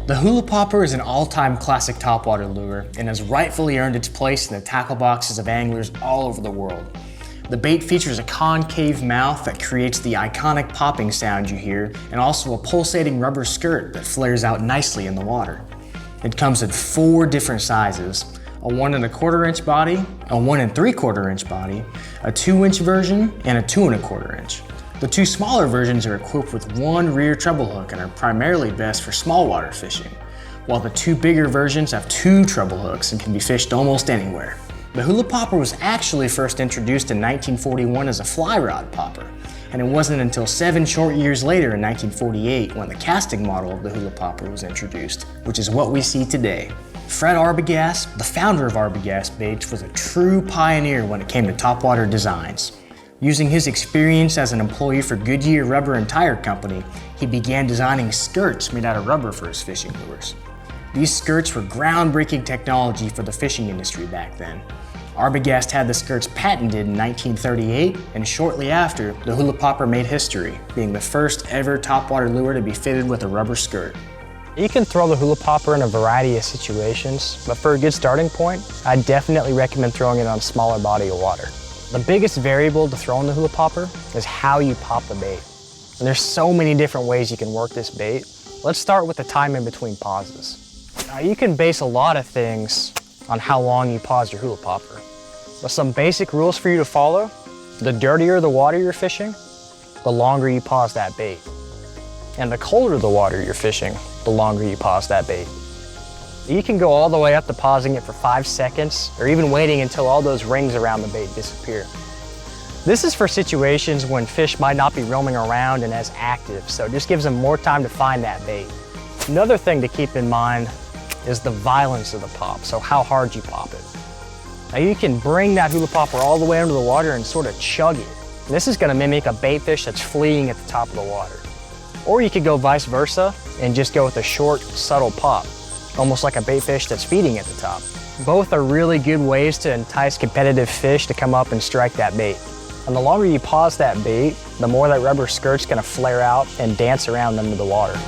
The hula popper is an all-time classic topwater lure and has rightfully earned its place in the tackle boxes of anglers all over the world. The bait features a concave mouth that creates the iconic popping sound you hear, and also a pulsating rubber skirt that flares out nicely in the water. It comes in 4 different sizes: a 1 1/4 inch body, a 1 3/4 inch body, a 2-inch version, and a 2 1/4 inch. The 2 smaller versions are equipped with 1 rear treble hook and are primarily best for small water fishing, while the 2 bigger versions have 2 treble hooks and can be fished almost anywhere. The hula popper was actually first introduced in 1941 as a fly rod popper, and it wasn't until 7 short years later in 1948 when the casting model of the hula popper was introduced, which is what we see today. Fred Arbogast, the founder of Arbogast Baits, was a true pioneer when it came to topwater designs. Using his experience as an employee for Goodyear Rubber and Tire Company, he began designing skirts made out of rubber for his fishing lures. These skirts were groundbreaking technology for the fishing industry back then. Arbogast had the skirts patented in 1938, and shortly after, the hula popper made history, being the first ever topwater lure to be fitted with a rubber skirt. You can throw the hula popper in a variety of situations, but for a good starting point, I definitely recommend throwing it on a smaller body of water. The biggest variable to throw in the hula popper is how you pop the bait. And there's so many different ways you can work this bait. Let's start with the time in between pauses. Now you can base a lot of things on how long you pause your hula popper. But some basic rules for you to follow: the dirtier the water you're fishing, the longer you pause that bait. And the colder the water you're fishing, the longer you pause that bait. You can go all the way up to pausing it for 5 seconds, or even waiting until all those rings around the bait disappear. This is for situations when fish might not be roaming around and as active, so it just gives them more time to find that bait. Another thing to keep in mind is the violence of the pop, so how hard you pop it. Now you can bring that hula popper all the way under the water and sort of chug it. And this is going to mimic a bait fish that's fleeing at the top of the water. Or you could go vice versa and just go with a short, subtle pop, almost like a bait fish that's feeding at the top. Both are really good ways to entice competitive fish to come up and strike that bait. And the longer you pause that bait, the more that rubber skirt's gonna flare out and dance around under the water.